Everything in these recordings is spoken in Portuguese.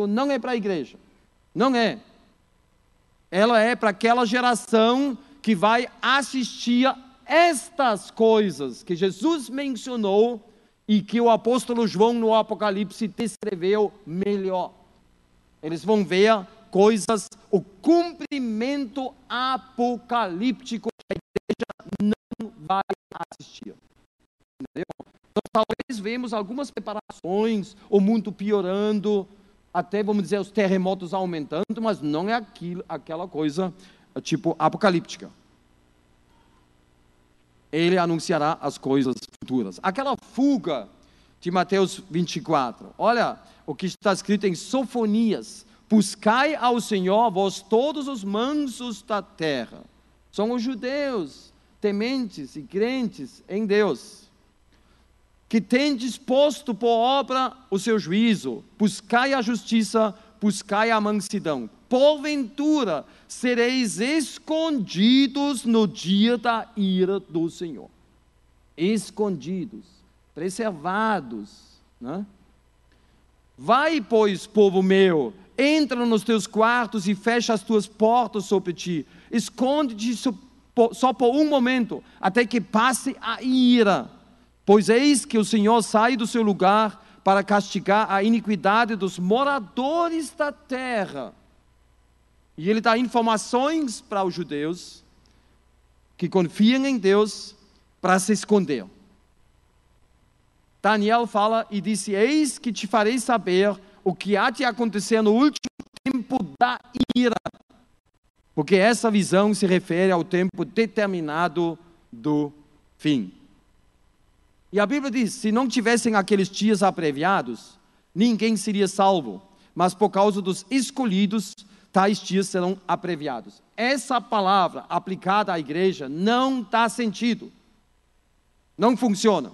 não é para a igreja. Não é. Ela é para aquela geração que vai assistir a estas coisas que Jesus mencionou e que o apóstolo João no Apocalipse descreveu melhor. Eles vão ver coisas, o cumprimento apocalíptico que a igreja não vai assistir. Entendeu? Então, talvez vemos algumas preparações, o mundo piorando, até, vamos dizer, os terremotos aumentando, mas não é aquela coisa tipo apocalíptica. Ele anunciará as coisas futuras. Aquela fuga de Mateus 24, olha o que está escrito em Sofonias: buscai ao Senhor, vós todos os mansos da terra. São os judeus, tementes e crentes em Deus, que tendes posto por obra o seu juízo. Buscai a justiça, buscai a mansidão. Porventura sereis escondidos no dia da ira do Senhor. Escondidos, preservados, né? Vai, pois, povo meu, entra nos teus quartos e fecha as tuas portas sobre ti. Esconde-te só por um momento, até que passe a ira. Pois eis que o Senhor sai do seu lugar para castigar a iniquidade dos moradores da terra. E ele dá informações para os judeus que confiam em Deus para se esconder. Daniel fala e disse: eis que te farei saber o que há de acontecer no último tempo da ira. Porque essa visão se refere ao tempo determinado do fim. E a Bíblia diz: se não tivessem aqueles dias abreviados, ninguém seria salvo. Mas por causa dos escolhidos, tais dias serão abreviados. Essa palavra aplicada à igreja não dá sentido. Não funciona.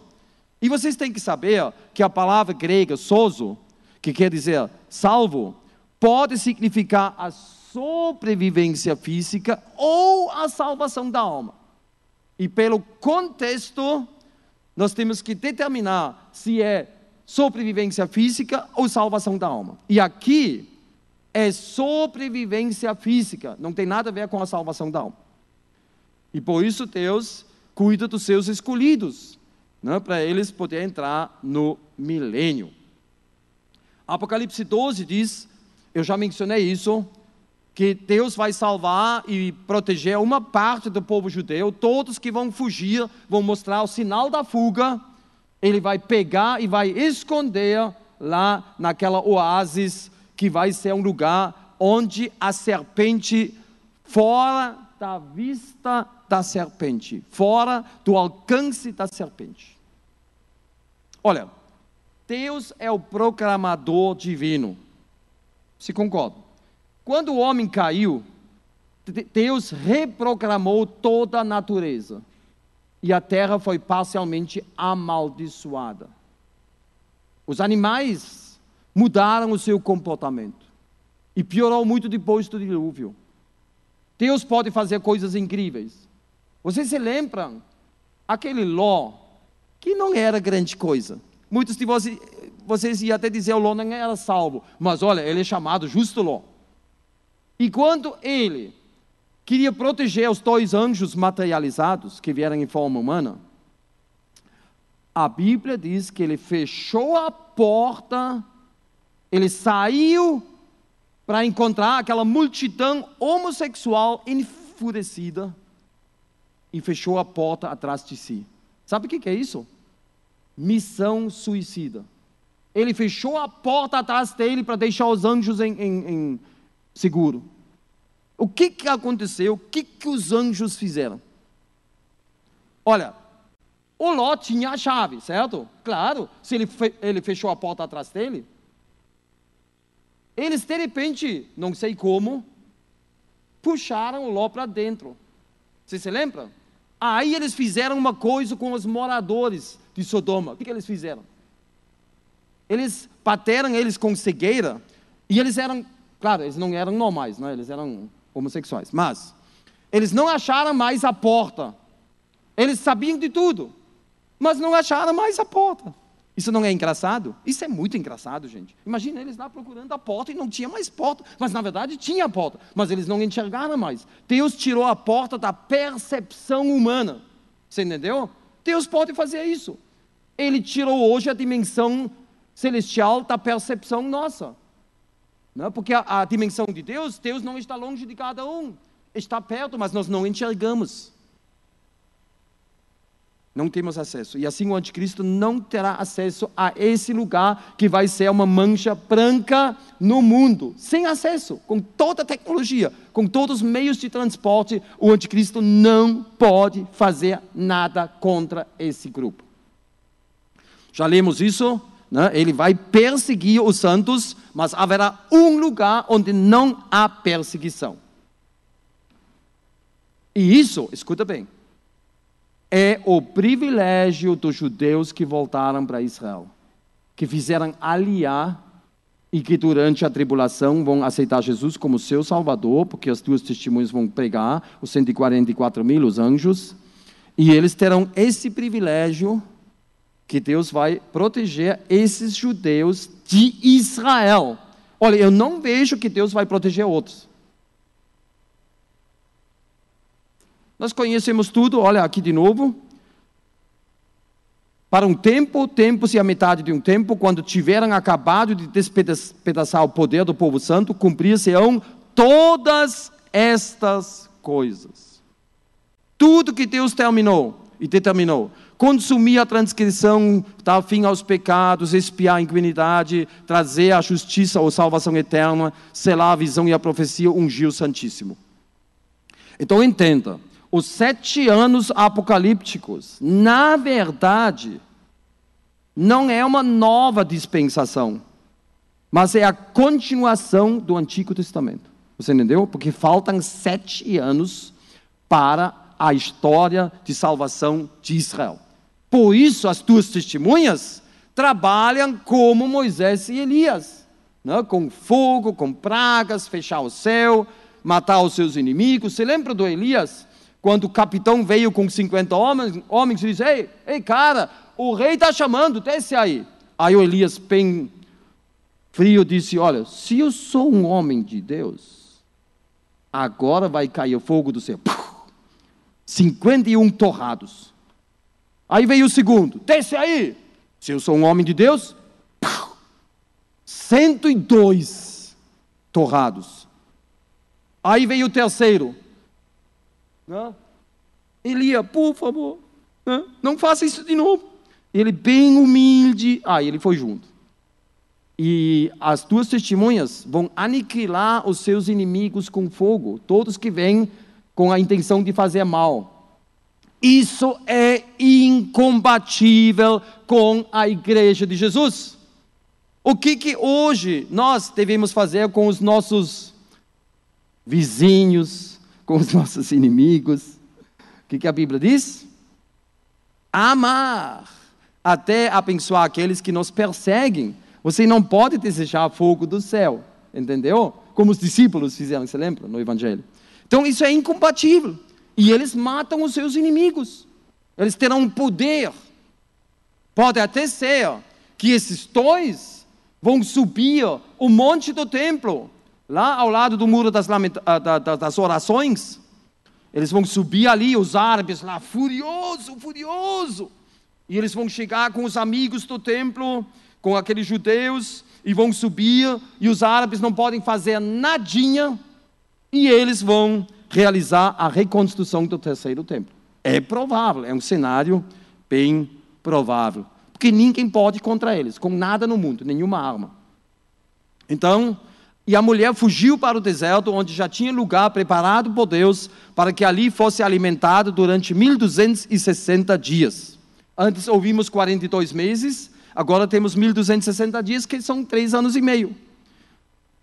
E vocês têm que saber que a palavra grega sozo, que quer dizer salvo, pode significar a sobrevivência física ou a salvação da alma. E pelo contexto, nós temos que determinar se é sobrevivência física ou salvação da alma. E aqui é sobrevivência física, não tem nada a ver com a salvação da alma. E por isso Deus cuida dos seus escolhidos, né, para eles poderem entrar no milênio. Apocalipse 12 diz, eu já mencionei isso, que Deus vai salvar e proteger uma parte do povo judeu. Todos que vão fugir vão mostrar o sinal da fuga. Ele vai pegar e vai esconder lá naquela oásis, que vai ser um lugar onde a serpente, fora da vista da serpente, fora do alcance da serpente. Olha, Deus é o proclamador divino. Se concorda? Quando o homem caiu, Deus reprogramou toda a natureza. E a terra foi parcialmente amaldiçoada. Os animais mudaram o seu comportamento. E piorou muito depois do dilúvio. Deus pode fazer coisas incríveis. Vocês se lembram? Aquele Ló, que não era grande coisa. Muitos de vocês iam até dizer que o Ló não era salvo. Mas olha, ele é chamado justo Ló. E quando ele queria proteger os 2 anjos materializados que vieram em forma humana, a Bíblia diz que ele fechou a porta, ele saiu para encontrar aquela multidão homossexual enfurecida e fechou a porta atrás de si. Sabe o que é isso? Missão suicida. Ele fechou a porta atrás dele para deixar os anjos em seguro. O que aconteceu? O que os anjos fizeram? Olha, o Ló tinha a chave, certo? Claro, se ele fechou a porta atrás dele. Eles, de repente, não sei como, puxaram o Ló para dentro. Você se lembra? Aí eles fizeram uma coisa com os moradores de Sodoma. O que eles fizeram? Eles bateram eles com cegueira, e eles eram, claro, eles não eram normais, né? Eles eram homossexuais, mas eles não acharam mais a porta. Eles sabiam de tudo, mas não acharam mais a porta. Isso não é engraçado? Isso é muito engraçado, gente. Imagina eles lá procurando a porta e não tinha mais porta. Mas na verdade tinha a porta, mas eles não enxergaram mais. Deus tirou a porta da percepção humana. Você entendeu? Deus pode fazer isso. Ele tirou hoje a dimensão celestial da percepção nossa. Não? Porque a dimensão de Deus, Deus não está longe de cada um. Está perto, mas nós não enxergamos. Não temos acesso. E assim o anticristo não terá acesso a esse lugar que vai ser uma mancha branca no mundo. Sem acesso, com toda a tecnologia, com todos os meios de transporte, o anticristo não pode fazer nada contra esse grupo. Já lemos isso, né? Ele vai perseguir os santos, mas haverá um lugar onde não há perseguição. E isso, escuta bem, é o privilégio dos judeus que voltaram para Israel, que fizeram aliar e que durante a tribulação vão aceitar Jesus como seu Salvador, porque as duas testemunhas vão pregar, os 144 mil, os anjos, e eles terão esse privilégio que Deus vai proteger esses judeus de Israel. Olha, eu não vejo que Deus vai proteger outros. Nós conhecemos tudo, olha aqui de novo. Para um tempo, tempos e a metade de um tempo, quando tiveram acabado de despedaçar o poder do povo santo, cumprir-se-ão todas estas coisas. Tudo que Deus terminou e determinou. Consumir a transgressão, dar fim aos pecados, expiar a iniquidade, trazer a justiça ou salvação eterna, selar a visão e a profecia, ungir o Santíssimo. Então entenda. Os 7 anos apocalípticos, na verdade, não é uma nova dispensação, mas é a continuação do Antigo Testamento. Você entendeu? Porque faltam 7 anos para a história de salvação de Israel. Por isso, as duas testemunhas trabalham como Moisés e Elias, né? Com fogo, com pragas, fechar o céu, matar os seus inimigos. Você lembra do Elias? Quando o capitão veio com 50 homens e disse, ei cara, o rei está chamando, desce aí. Aí o Elias, bem frio, disse, olha, se eu sou um homem de Deus, agora vai cair o fogo do céu. 51 torrados. Aí veio o segundo, desce aí. Se eu sou um homem de Deus, 102 torrados. Aí veio o terceiro. Elias, por favor, não faça isso de novo. Ele bem humilde, ele foi junto. E as duas testemunhas vão aniquilar os seus inimigos com fogo, todos que vêm com a intenção de fazer mal. Isso é incompatível com a igreja de Jesus. O que hoje nós devemos fazer com os nossos vizinhos, com os nossos inimigos? O que a Bíblia diz? Amar, até abençoar aqueles que nos perseguem. Você não pode desejar fogo do céu, entendeu? Como os discípulos fizeram, você lembra, no Evangelho? Então isso é incompatível. E eles matam os seus inimigos. Eles terão um poder. Pode até ser que esses dois vão subir o monte do templo, lá ao lado do muro das orações. Eles vão subir ali, os árabes lá, furioso. E eles vão chegar com os amigos do templo, com aqueles judeus, e vão subir, e os árabes não podem fazer nadinha, e eles vão realizar a reconstrução do terceiro templo. É provável, é um cenário bem provável. Porque ninguém pode contra eles, com nada no mundo, nenhuma arma. Então, e a mulher fugiu para o deserto, onde já tinha lugar preparado por Deus, para que ali fosse alimentada durante 1260 dias. Antes ouvimos 42 meses, agora temos 1260 dias, que são 3 anos e meio.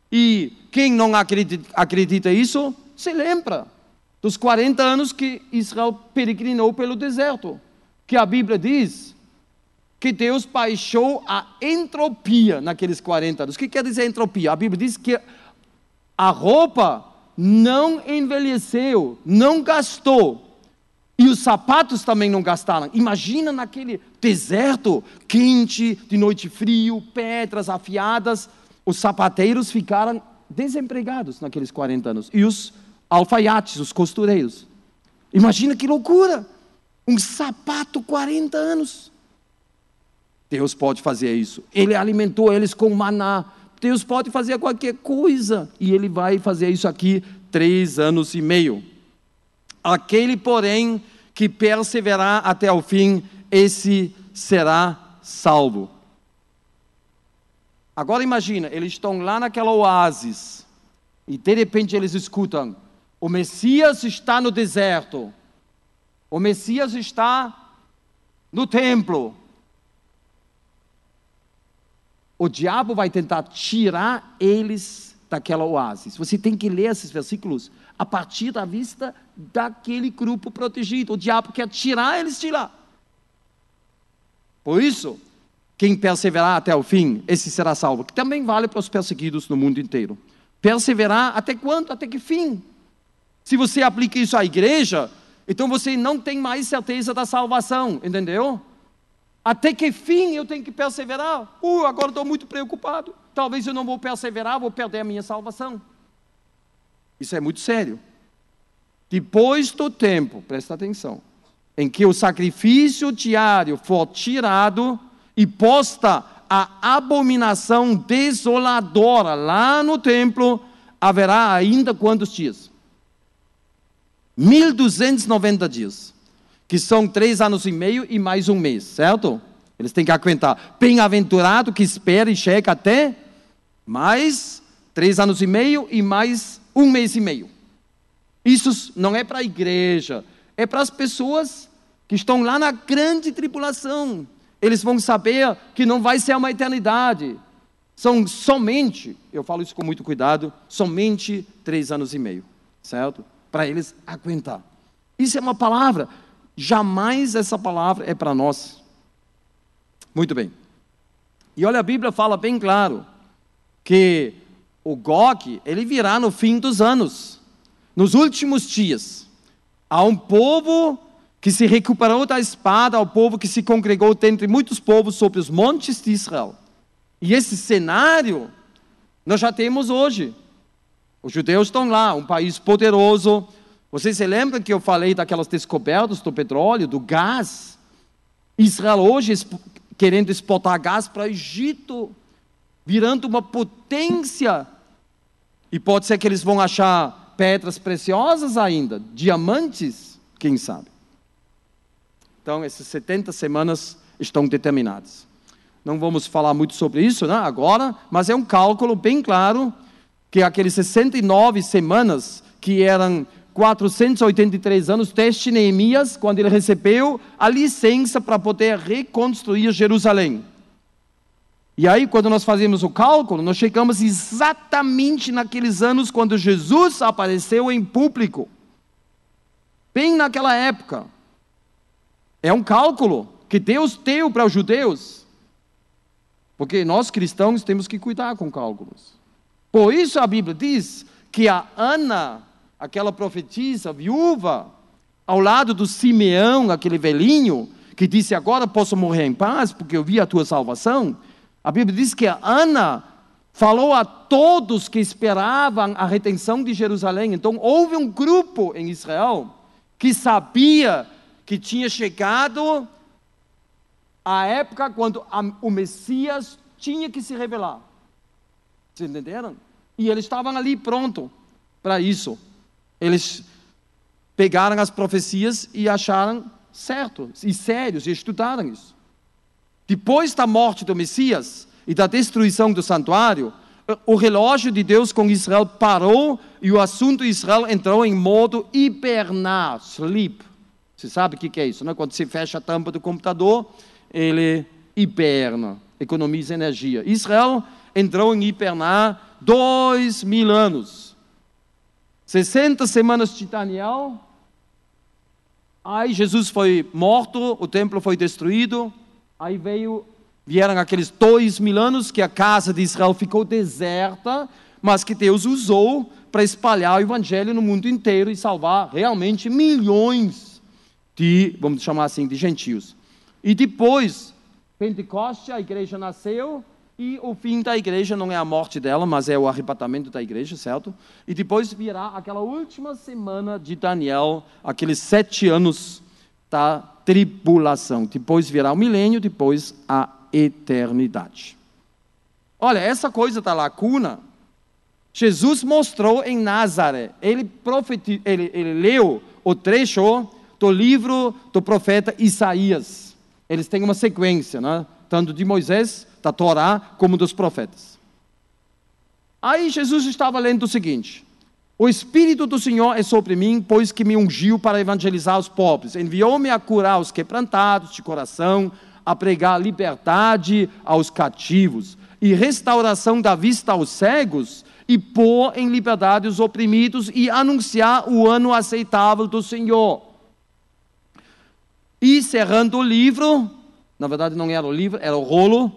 E quem não acredita isso, se lembra dos 40 anos que Israel peregrinou pelo deserto, que a Bíblia diz que Deus baixou a entropia naqueles 40 anos. O que quer dizer entropia? A Bíblia diz que a roupa não envelheceu, não gastou, e os sapatos também não gastaram. Imagina naquele deserto, quente, de noite frio, pedras afiadas. Os sapateiros ficaram desempregados naqueles 40 anos. E os alfaiates, os costureiros. Imagina que loucura! Um sapato 40 anos. Deus pode fazer isso. Ele alimentou eles com maná. Deus pode fazer qualquer coisa. E Ele vai fazer isso aqui 3 anos e meio. Aquele, porém, que perseverar até o fim, esse será salvo. Agora imagina, eles estão lá naquela oásis. E de repente eles escutam: o Messias está no deserto. O Messias está no templo. O diabo vai tentar tirar eles daquela oásis. Você tem que ler esses versículos a partir da vista daquele grupo protegido. O diabo quer tirar eles de lá. Por isso, quem perseverar até o fim, esse será salvo. Que também vale para os perseguidos no mundo inteiro. Perseverar até quando? Até que fim? Se você aplica isso à igreja, então você não tem mais certeza da salvação, entendeu? Até que fim eu tenho que perseverar? Agora estou muito preocupado. Talvez eu não vou perseverar, vou perder a minha salvação. Isso é muito sério. Depois do tempo, presta atenção, em que o sacrifício diário for tirado e posta a abominação desoladora lá no templo, haverá ainda quantos dias? 1290 dias, que são 3 anos e meio e mais um mês, certo? Eles têm que aguentar. Bem-aventurado que espera e chega até mais 3 anos e meio e mais um mês e meio. Isso não é para a igreja, é para as pessoas que estão lá na grande tribulação. Eles vão saber que não vai ser uma eternidade. São somente, eu falo isso com muito cuidado, somente 3 anos e meio, certo? Para eles aguentar. Isso é uma palavra. Jamais essa palavra é para nós. Muito bem. E olha, a Bíblia fala bem claro que o Gog, ele virá no fim dos anos. Nos últimos dias, há um povo que se recuperou da espada, ao povo que se congregou dentre muitos povos sobre os montes de Israel. E esse cenário nós já temos hoje. Os judeus estão lá, um país poderoso. Vocês se lembram que eu falei daquelas descobertas do petróleo, do gás? Israel hoje querendo exportar gás para o Egito, virando uma potência. E pode ser que eles vão achar pedras preciosas ainda, diamantes, quem sabe. Então, essas 70 semanas estão determinadas. Não vamos falar muito sobre isso, né, agora, mas é um cálculo bem claro que aqueles 69 semanas, que eram 483 anos, desde Neemias, quando ele recebeu a licença para poder reconstruir Jerusalém. E aí, quando nós fazemos o cálculo, nós chegamos exatamente naqueles anos quando Jesus apareceu em público. Bem naquela época. É um cálculo que Deus deu para os judeus. Porque nós cristãos temos que cuidar com cálculos. Por isso a Bíblia diz que a Ana, aquela profetisa viúva, ao lado do Simeão, aquele velhinho, que disse: agora posso morrer em paz porque eu vi a tua salvação. A Bíblia diz que a Ana falou a todos que esperavam a redenção de Jerusalém. Então houve um grupo em Israel que sabia que tinha chegado a época quando o Messias tinha que se revelar. Vocês entenderam? E eles estavam ali prontos para isso. Eles pegaram as profecias e acharam certo e sérios e estudaram isso. Depois da morte do Messias e da destruição do santuário, o relógio de Deus com Israel parou e o assunto de Israel entrou em modo hibernar, sleep. Você sabe o que é isso, né? Quando você fecha a tampa do computador, ele hiberna, economiza energia. Israel entrou em hibernar 2000 anos. 60 semanas de Daniel. Aí Jesus foi morto, o templo foi destruído. Aí vieram aqueles 2000 anos que a casa de Israel ficou deserta, mas que Deus usou para espalhar o evangelho no mundo inteiro e salvar realmente milhões de, vamos chamar assim, de gentios. E depois, Pentecoste, a igreja nasceu, e o fim da igreja não é a morte dela, mas é o arrebatamento da igreja, certo? E depois virá aquela última semana de Daniel, aqueles 7 anos da tribulação. Depois virá o milênio, depois a eternidade. Olha, essa coisa da lacuna, Jesus mostrou em Nazaré. Ele leu o trecho do livro do profeta Isaías. Eles têm uma sequência, né? Tanto de Moisés, da Torá, como dos profetas. Aí Jesus estava lendo o seguinte: o Espírito do Senhor é sobre mim, pois que me ungiu para evangelizar os pobres. Enviou-me a curar os quebrantados de coração, a pregar liberdade aos cativos e restauração da vista aos cegos, e pôr em liberdade os oprimidos, e anunciar o ano aceitável do Senhor. E cerrando o livro, na verdade não era o livro, era o rolo,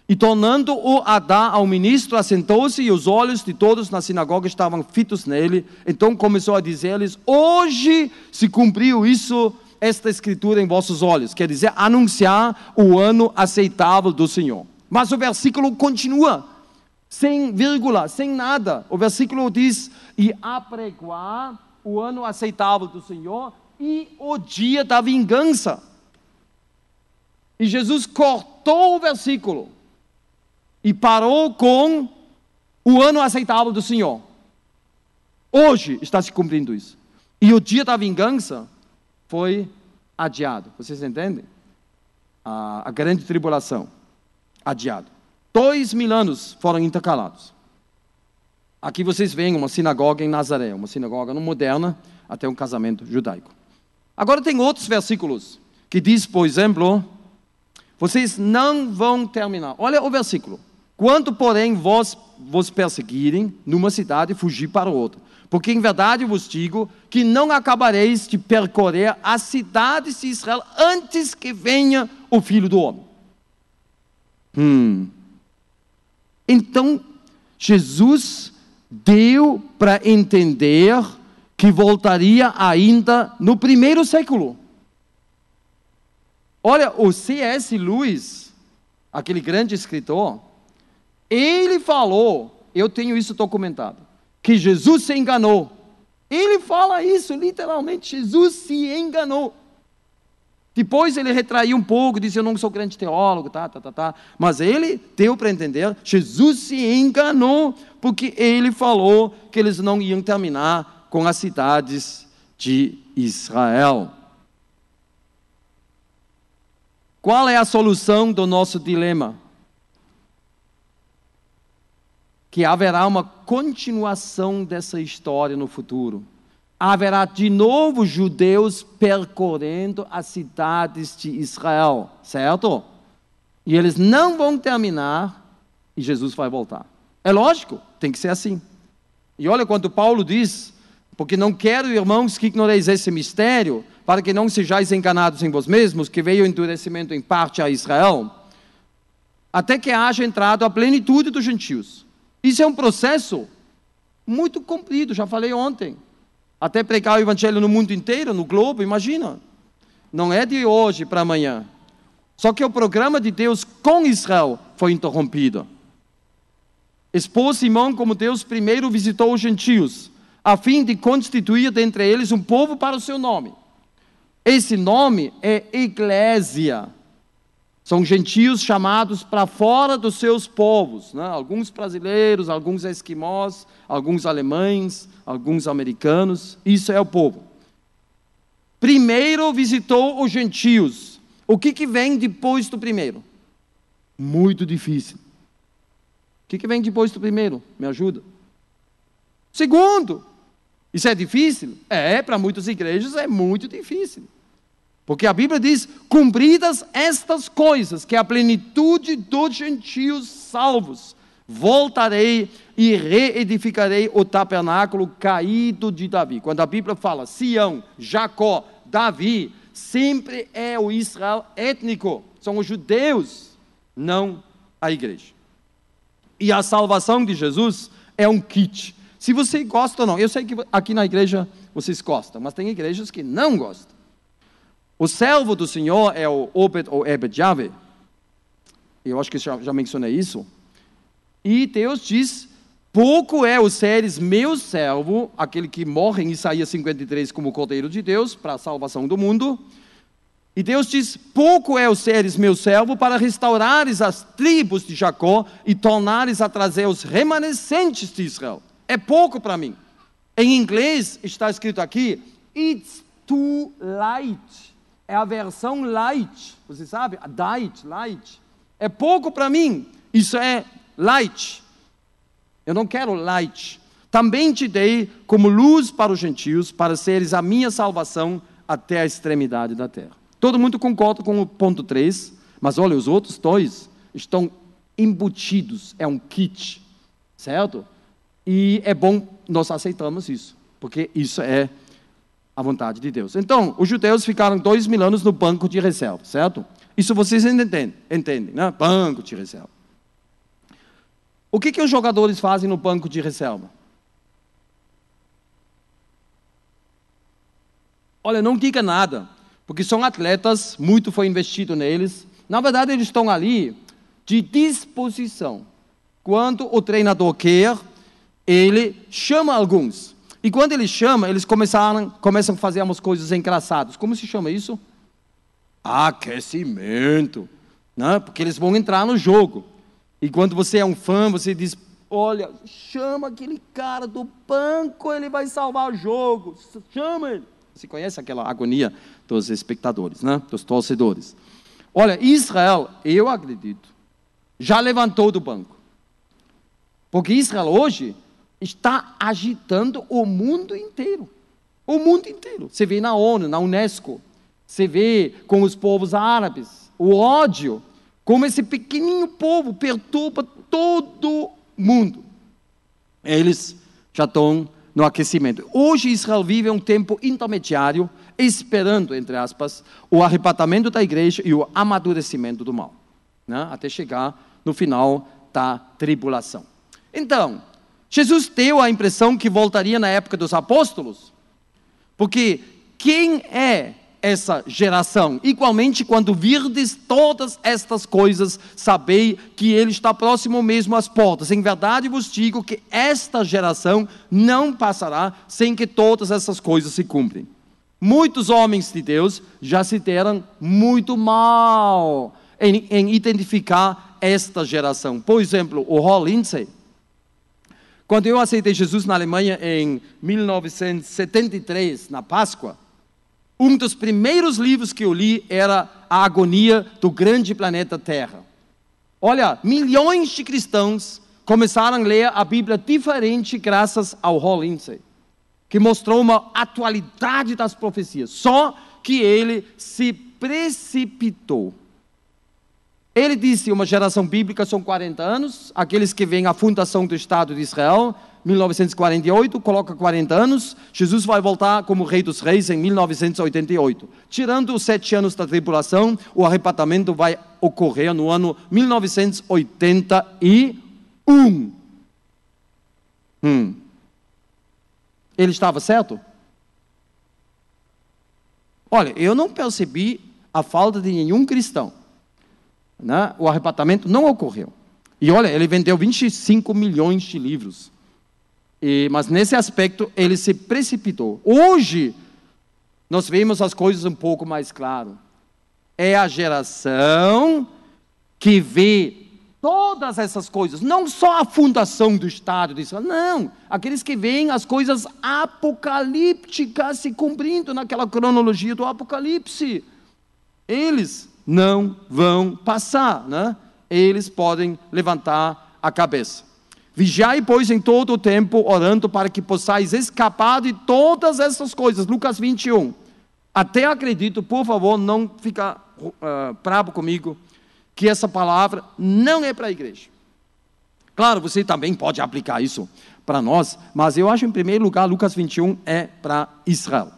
e tornando-o a dar ao ministro, assentou-se, e os olhos de todos na sinagoga estavam fitos nele. Então começou a dizer-lhes: hoje se cumpriu esta escritura em vossos olhos. Quer dizer, anunciar o ano aceitável do Senhor. Mas o versículo continua, sem vírgula, sem nada. O versículo diz: e apregoar o ano aceitável do Senhor e o dia da vingança. E Jesus cortou o versículo e parou com o ano aceitável do Senhor. Hoje está se cumprindo isso. E o dia da vingança foi adiado. Vocês entendem? A grande tribulação, adiado. 2000 anos foram intercalados. Aqui vocês veem uma sinagoga em Nazaré, uma sinagoga moderna, até um casamento judaico. Agora tem outros versículos que diz, por exemplo, vocês não vão terminar. Olha o versículo. Quando, porém, vos perseguirem numa cidade, fugir para outra. Porque em verdade vos digo que não acabareis de percorrer as cidades de Israel antes que venha o Filho do Homem. Então, Jesus deu para entender que voltaria ainda no 1º século. Olha, o C.S. Lewis, aquele grande escritor, ele falou, eu tenho isso documentado, que Jesus se enganou. Ele fala isso, literalmente, Jesus se enganou. Depois ele retraiu um pouco, disse: eu não sou grande teólogo, mas ele deu para entender, Jesus se enganou, porque ele falou que eles não iam terminar com as cidades de Israel. Qual é a solução do nosso dilema? Que haverá uma continuação dessa história no futuro. Haverá de novo judeus percorrendo as cidades de Israel, certo? E eles não vão terminar e Jesus vai voltar. É lógico, tem que ser assim. E olha quando Paulo diz: porque não quero, irmãos, que ignoreis esse mistério, para que não sejais enganados em vós mesmos, que veio o endurecimento em parte a Israel, até que haja entrado a plenitude dos gentios. Isso é um processo muito comprido, já falei ontem. Até pregar o evangelho no mundo inteiro, no globo, imagina. Não é de hoje para amanhã. Só que o programa de Deus com Israel foi interrompido. Expôs Simão como Deus primeiro visitou os gentios, a fim de constituir dentre eles um povo para o seu nome. Esse nome é Eclésia. São gentios chamados para fora dos seus povos, né? Alguns brasileiros, alguns esquimós, alguns alemães, alguns americanos. Isso é o povo. Primeiro visitou os gentios. O que vem depois do primeiro? Muito difícil. O que vem depois do primeiro? Me ajuda. Segundo. Isso é difícil? Para muitas igrejas é muito difícil. Porque a Bíblia diz: cumpridas estas coisas, que é a plenitude dos gentios salvos, voltarei e reedificarei o tabernáculo caído de Davi. Quando a Bíblia fala Sião, Jacó, Davi, sempre é o Israel étnico, são os judeus, não a igreja. E a salvação de Jesus é um kit. Se você gosta ou não, eu sei que aqui na igreja vocês gostam, mas tem igrejas que não gostam. O servo do Senhor é o Obed ou Ebed-Yahvé. Eu acho que já mencionei isso. E Deus diz, pouco é os seres meu servo, aquele que morre em Isaías 53 como Cordeiro de Deus, para a salvação do mundo. E Deus diz, pouco é os seres meu servo, para restaurares as tribos de Jacó e tornares a trazer os remanescentes de Israel. É pouco para mim. Em inglês está escrito aqui, it's too light. É a versão light, você sabe? Light. É pouco para mim, isso é light. Eu não quero light. Também te dei como luz para os gentios, para seres a minha salvação até a extremidade da terra. Todo mundo concorda com o ponto 3, mas olha, os outros dois estão embutidos, é um kit, certo? E é bom nós aceitamos isso, porque isso é a vontade de Deus. Então, os judeus ficaram 2000 anos no banco de reserva, certo? Isso vocês entendem, né? Banco de reserva. O que os jogadores fazem no banco de reserva? Olha, não diga nada, porque são atletas, muito foi investido neles. Na verdade, eles estão ali de disposição. Quando o treinador quer, ele chama alguns. E quando ele chama, eles começam a fazer umas coisas engraçadas. Como se chama isso? Aquecimento. Né? Porque eles vão entrar no jogo. E quando você é um fã, você diz, olha, chama aquele cara do banco, ele vai salvar o jogo. Chama ele. Você conhece aquela agonia dos espectadores, né? Dos torcedores. Olha, Israel, eu acredito, já levantou do banco. Porque Israel hoje está agitando o mundo inteiro. O mundo inteiro. Você vê na ONU, na Unesco. Você vê com os povos árabes. O ódio. Como esse pequenininho povo perturba todo mundo. Eles já estão no aquecimento. Hoje Israel vive um tempo intermediário, esperando, entre aspas, o arrebatamento da igreja e o amadurecimento do mal. Né? Até chegar no final da tribulação. Então, Jesus deu a impressão que voltaria na época dos apóstolos, porque quem é essa geração? Igualmente, quando virdes todas estas coisas, sabei que ele está próximo mesmo às portas. Em verdade vos digo que esta geração não passará sem que todas essas coisas se cumprem. Muitos homens de Deus já se deram muito mal em identificar esta geração. Por exemplo, o Hal Lindsey. Quando eu aceitei Jesus na Alemanha em 1973, na Páscoa, um dos primeiros livros que eu li era A Agonia do Grande Planeta Terra. Olha, milhões de cristãos começaram a ler a Bíblia diferente graças ao Hal Lindsey, que mostrou uma atualidade das profecias, só que ele se precipitou. Ele disse, uma geração bíblica são 40 anos, aqueles que veem a fundação do Estado de Israel, 1948, coloca 40 anos, Jesus vai voltar como Rei dos Reis em 1988. Tirando os 7 anos da tribulação, o arrebatamento vai ocorrer no ano 1981. Ele estava certo? Olha, eu não percebi a falta de nenhum cristão. Né? O arrebatamento não ocorreu. E olha, ele vendeu 25 milhões de livros. Mas nesse aspecto ele se precipitou. Hoje nós vemos as coisas um pouco mais claro. É a geração que vê todas essas coisas, não só a fundação do Estado de Israel, não, aqueles que veem as coisas apocalípticas se cumprindo naquela cronologia do Apocalipse. Eles não vão passar, né? Eles podem levantar a cabeça. Vigiai, pois, em todo o tempo, orando para que possais escapar de todas essas coisas. Lucas 21. Até acredito, por favor, não fica bravo comigo, que essa palavra não é para a igreja. Claro, você também pode aplicar isso para nós, mas eu acho, em primeiro lugar, Lucas 21 é para Israel.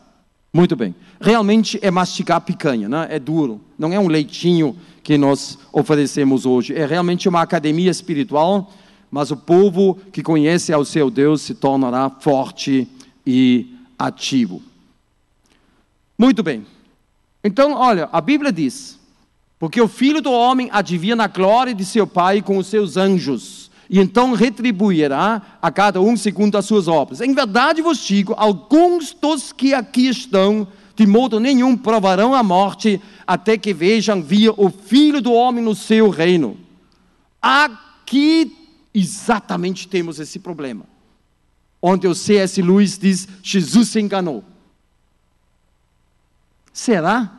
Muito bem. Realmente é mastigar picanha, né? É duro. Não é um leitinho que nós oferecemos hoje. É realmente uma academia espiritual, mas o povo que conhece ao seu Deus se tornará forte e ativo. Muito bem. Então, olha, a Bíblia diz, porque o Filho do Homem há de vir na glória de seu Pai com os seus anjos, e então retribuirá a cada um segundo as suas obras. Em verdade vos digo, alguns dos que aqui estão, de modo nenhum provarão a morte, até que vejam vir o Filho do Homem no seu reino. Aqui exatamente temos esse problema, onde o C.S. Lewis diz, Jesus se enganou. Será?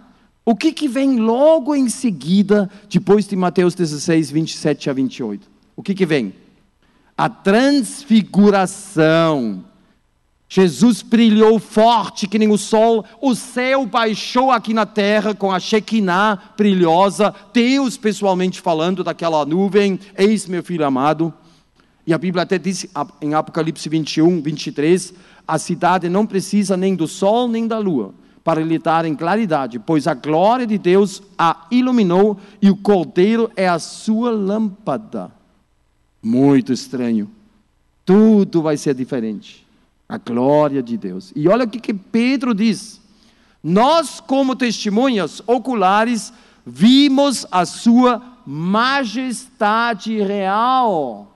O que vem logo em seguida, depois de Mateus 16, 27 a 28? O que vem? A transfiguração. Jesus brilhou forte que nem o sol, o céu baixou aqui na terra com a Shekinah brilhosa, Deus pessoalmente falando daquela nuvem, eis meu filho amado. E a Bíblia até diz em Apocalipse 21, 23, a cidade não precisa nem do sol nem da lua, para lhe dar em claridade, pois a glória de Deus a iluminou e o Cordeiro é a sua lâmpada. Muito estranho. Tudo vai ser diferente. A glória de Deus. E olha o que Pedro diz. Nós, como testemunhas oculares, vimos a sua majestade real.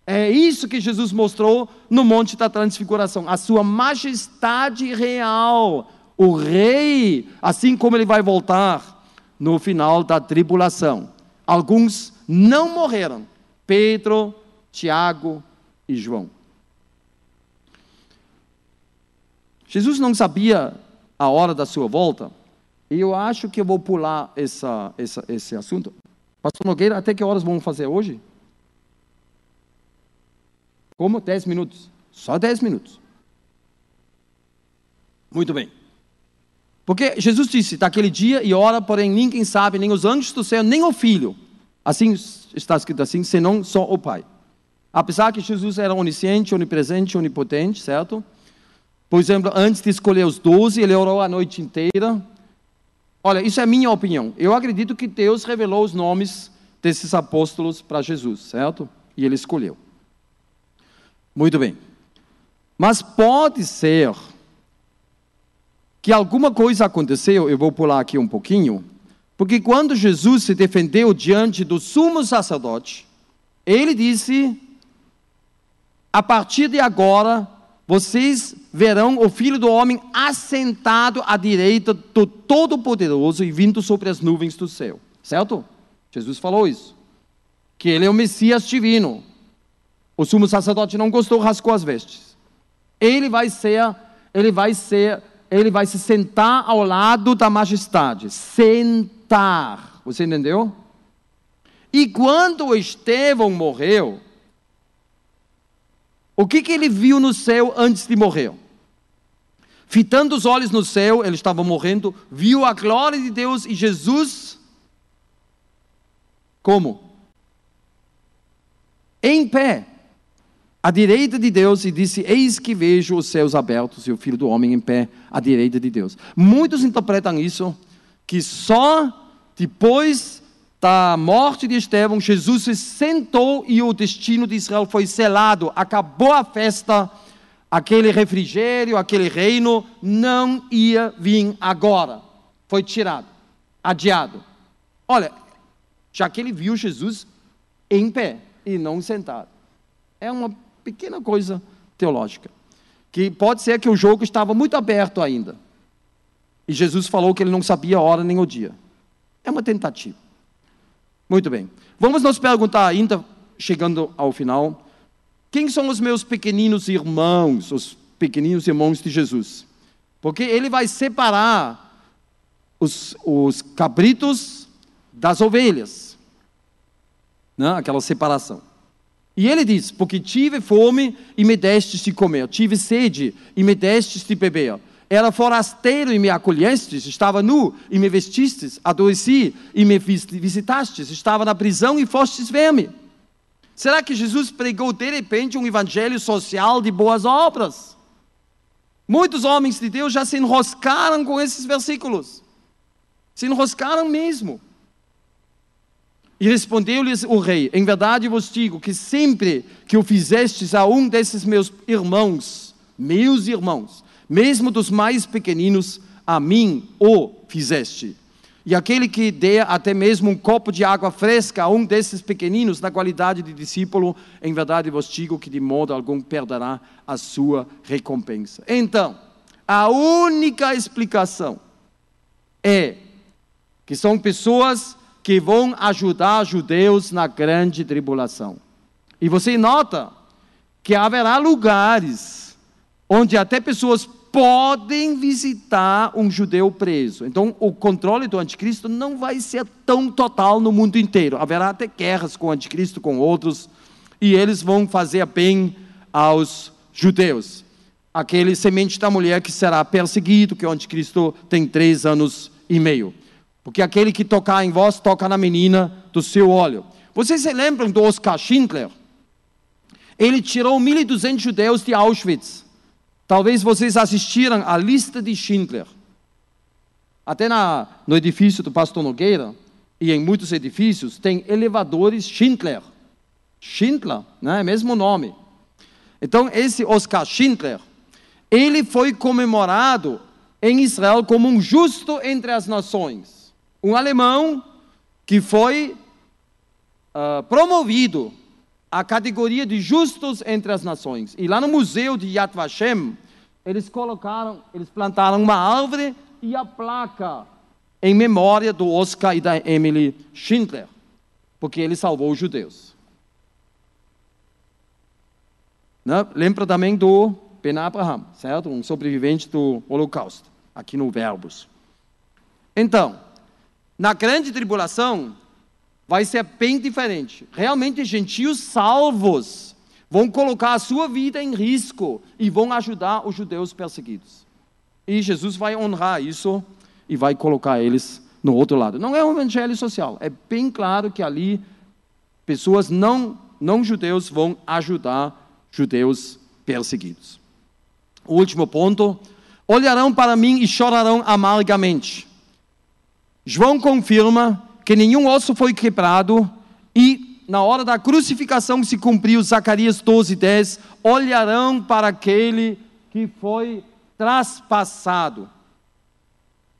É isso que Jesus mostrou no Monte da Transfiguração. A sua majestade real. O rei, assim como ele vai voltar no final da tribulação. Alguns não morreram. Pedro, Tiago e João. Jesus não sabia a hora da sua volta. E eu acho que eu vou pular esse assunto. Pastor Nogueira, até que horas vamos fazer hoje? Como? 10 minutos. Só 10 minutos. Muito bem. Porque Jesus disse, daquele dia e hora, porém ninguém sabe, nem os anjos do céu, nem o Filho. Assim está escrito assim, senão só o Pai. Apesar que Jesus era onisciente, onipresente, onipotente, certo? Por exemplo, antes de escolher os 12, ele orou a noite inteira. Olha, isso é minha opinião. Eu acredito que Deus revelou os nomes desses apóstolos para Jesus, certo? E ele escolheu. Muito bem. Mas pode ser que alguma coisa aconteceu, eu vou pular aqui um pouquinho, porque quando Jesus se defendeu diante do sumo sacerdote, ele disse, a partir de agora, vocês verão o Filho do Homem assentado à direita do Todo-Poderoso e vindo sobre as nuvens do céu. Certo? Jesus falou isso. Que ele é o Messias divino. O sumo sacerdote não gostou, rascou as vestes. Ele vai se sentar ao lado da majestade. Sentar. Você entendeu? E quando Estevão morreu, o que ele viu no céu antes de morrer? Fitando os olhos no céu, ele estava morrendo, viu a glória de Deus e Jesus, como? Em pé, à direita de Deus, e disse, eis que vejo os céus abertos e o Filho do Homem em pé, à direita de Deus. Muitos interpretam isso, que só depois da morte de Estevão, Jesus se sentou e o destino de Israel foi selado, acabou a festa, aquele refrigério, aquele reino não ia vir agora, foi tirado, adiado. Olha, já que ele viu Jesus em pé e não sentado, é uma pequena coisa teológica, que pode ser que o jogo estava muito aberto ainda, e Jesus falou que ele não sabia a hora nem o dia. É uma tentativa. Muito bem. Vamos nos perguntar ainda, chegando ao final, quem são os meus pequeninos irmãos, os pequeninos irmãos de Jesus? Porque ele vai separar os cabritos das ovelhas, né? Aquela separação. E ele diz, porque tive fome e me destes de comer, tive sede e me destes de beber. Era forasteiro e me acolhestes, estava nu e me vestistes, adoeci e me visitastes, estava na prisão e fostes ver-me. Será que Jesus pregou de repente um evangelho social de boas obras? Muitos homens de Deus já se enroscaram com esses versículos. Se enroscaram mesmo. E respondeu-lhes o rei, em verdade vos digo que sempre que o fizestes a um desses meus irmãos, mesmo dos mais pequeninos, a mim o fizeste. E aquele que der até mesmo um copo de água fresca a um desses pequeninos, na qualidade de discípulo, em verdade vos digo que de modo algum perderá a sua recompensa. Então, a única explicação é que são pessoas que vão ajudar judeus na grande tribulação. E você nota que haverá lugares onde até pessoas podem visitar um judeu preso. Então, o controle do anticristo não vai ser tão total no mundo inteiro. Haverá até guerras com o anticristo, com outros, e eles vão fazer bem aos judeus. Aquele semente da mulher que será perseguido, que o anticristo tem 3 anos e meio. Porque aquele que tocar em vós, toca na menina do seu olho. Vocês se lembram do Oskar Schindler? Ele tirou 1.200 judeus de Auschwitz. Talvez vocês assistiram à lista de Schindler. Até no edifício do pastor Nogueira, e em muitos edifícios, tem elevadores Schindler. Schindler, né? Mesmo nome. Então, esse Oskar Schindler, ele foi comemorado em Israel como um justo entre as nações. Um alemão que foi promovido à categoria de justos entre as nações. E lá no museu de Yad Vashem, eles plantaram uma árvore e a placa em memória do Oskar e da Emily Schindler, porque ele salvou os judeus. Né? Lembra também do Ben Abraham, certo? Um sobrevivente do Holocausto, aqui no Verbos. Então, na grande tribulação, vai ser bem diferente. Realmente, gentios salvos vão colocar a sua vida em risco e vão ajudar os judeus perseguidos. E Jesus vai honrar isso e vai colocar eles no outro lado. Não é um evangelho social, é bem claro que ali pessoas não judeus vão ajudar judeus perseguidos. O último ponto: olharão para mim e chorarão amargamente. João confirma que nenhum osso foi quebrado e na hora da crucificação se cumpriu Zacarias 12:10, olharão para aquele que foi traspassado.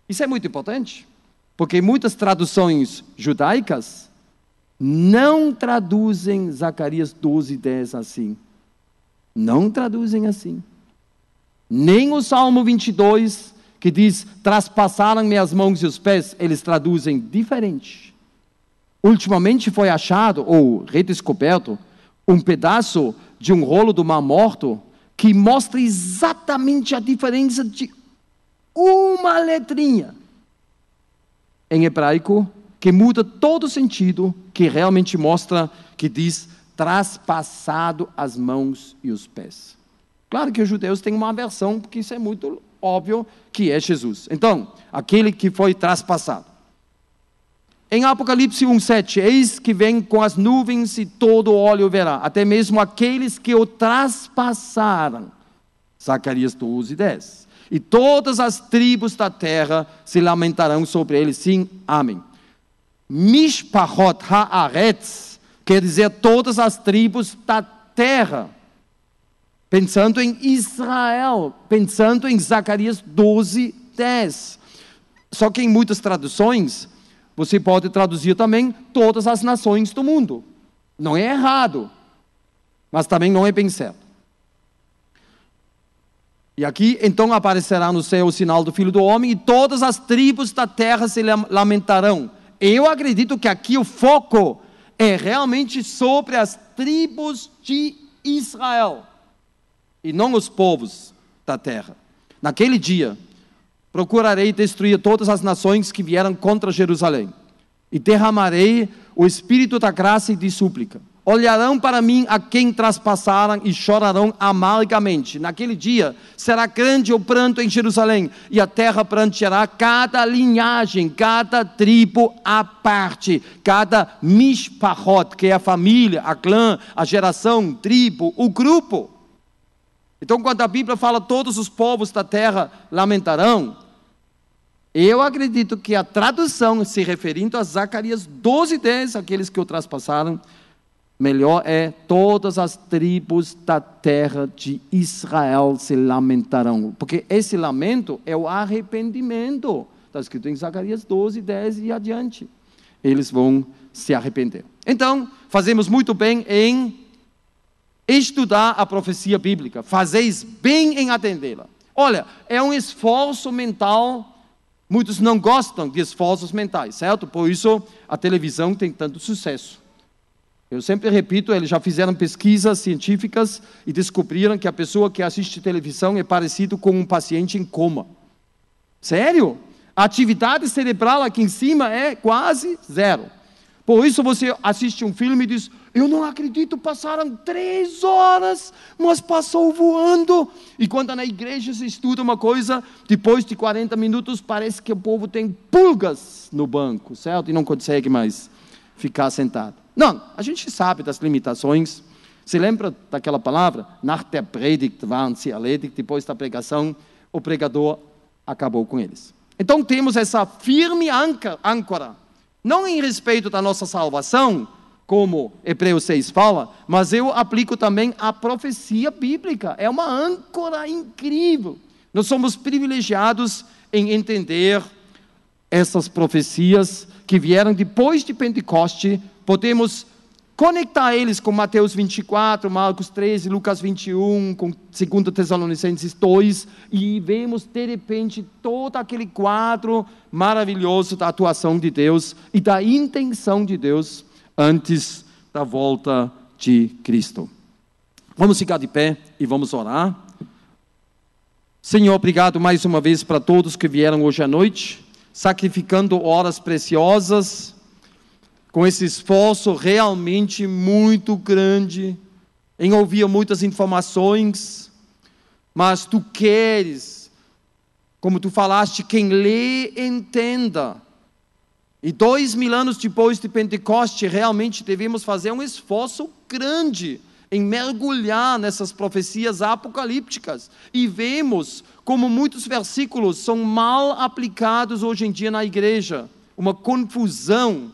Isso é muito importante, porque muitas traduções judaicas não traduzem Zacarias 12:10 assim. Não traduzem assim. Nem o Salmo 22, que diz, traspassaram minhas mãos e os pés, eles traduzem diferente. Ultimamente foi achado, ou redescoberto, um pedaço de um rolo do Mar Morto, que mostra exatamente a diferença de uma letrinha em hebraico, que muda todo o sentido, que realmente mostra, que diz, traspassado as mãos e os pés. Claro que os judeus têm uma aversão, porque isso é muito óbvio que é Jesus. Então, aquele que foi traspassado. Em Apocalipse 1:7, eis que vem com as nuvens e todo olho verá, até mesmo aqueles que o traspassaram. Zacarias 12:10. E todas as tribos da terra se lamentarão sobre ele, sim, amém. Mishpachot haaretz quer dizer todas as tribos da terra. Pensando em Israel, pensando em Zacarias 12:10. Só que em muitas traduções, você pode traduzir também todas as nações do mundo. Não é errado, mas também não é bem certo. E aqui, então, aparecerá no céu o sinal do Filho do Homem, e todas as tribos da terra se lamentarão. Eu acredito que aqui o foco é realmente sobre as tribos de Israel, e não os povos da terra. Naquele dia, procurarei destruir todas as nações que vieram contra Jerusalém, e derramarei o espírito da graça e de súplica. Olharão para mim a quem traspassaram e chorarão amargamente. Naquele dia será grande o pranto em Jerusalém, e a terra pranteará cada linhagem, cada tribo à parte, cada mishpachot, que é a família, a clã, a geração, tribo, o grupo. Então, quando a Bíblia fala todos os povos da terra lamentarão, eu acredito que a tradução se referindo a Zacarias 12:10, aqueles que o traspassaram, melhor é: todas as tribos da terra de Israel se lamentarão. Porque esse lamento é o arrependimento. Está escrito em Zacarias 12, 10 e adiante. Eles vão se arrepender. Então, fazemos muito bem em estudar a profecia bíblica. Fazeis bem em atendê-la. Olha, é um esforço mental. Muitos não gostam de esforços mentais, certo? Por isso a televisão tem tanto sucesso. Eu sempre repito, eles já fizeram pesquisas científicas e descobriram que a pessoa que assiste televisão é parecido com um paciente em coma. Sério? A atividade cerebral aqui em cima é quase zero. Por isso você assiste um filme e diz: eu não acredito, passaram 3 horas, mas passou voando. E quando na igreja se estuda uma coisa, depois de 40 minutos parece que o povo tem pulgas no banco, certo? E não consegue mais ficar sentado. Não, a gente sabe das limitações. Se lembra daquela palavra? Nach der Predigt waren sie erledigt. Depois da pregação, o pregador acabou com eles. Então temos essa firme âncora, não em respeito da nossa salvação, como Hebreus 6 fala, mas eu aplico também a profecia bíblica. É uma âncora incrível. Nós somos privilegiados em entender essas profecias que vieram depois de Pentecoste. Podemos conectar eles com Mateus 24, Marcos 13, Lucas 21, com 2 Tessalonicenses 2, e vemos de repente todo aquele quadro maravilhoso da atuação de Deus e da intenção de Deus antes da volta de Cristo. Vamos ficar de pé e vamos orar. Senhor, obrigado mais uma vez para todos que vieram hoje à noite, sacrificando horas preciosas, com esse esforço realmente muito grande, em ouvir muitas informações, mas Tu queres, como Tu falaste, quem lê, entenda. E 2000 anos depois de Pentecoste, realmente devemos fazer um esforço grande em mergulhar nessas profecias apocalípticas. E vemos como muitos versículos são mal aplicados hoje em dia na igreja. Uma confusão.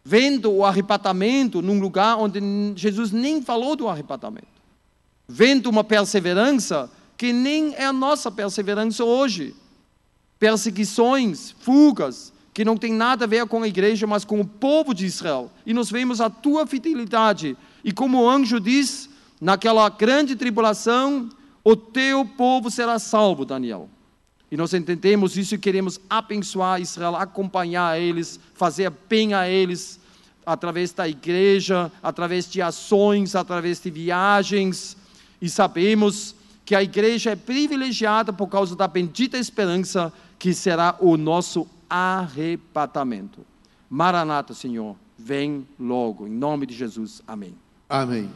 Vendo o arrebatamento num lugar onde Jesus nem falou do arrebatamento. Vendo uma perseverança que nem é a nossa perseverança hoje. Perseguições, fugas, que não tem nada a ver com a igreja, mas com o povo de Israel. E nós vemos a Tua fidelidade. E como o anjo diz, naquela grande tribulação, o Teu povo será salvo, Daniel. E nós entendemos isso e queremos abençoar Israel, acompanhar eles, fazer bem a eles, através da igreja, através de ações, através de viagens. E sabemos que a igreja é privilegiada por causa da bendita esperança que será o nosso arrebatamento. Maranata, Senhor, vem logo, em nome de Jesus. Amém. Amém.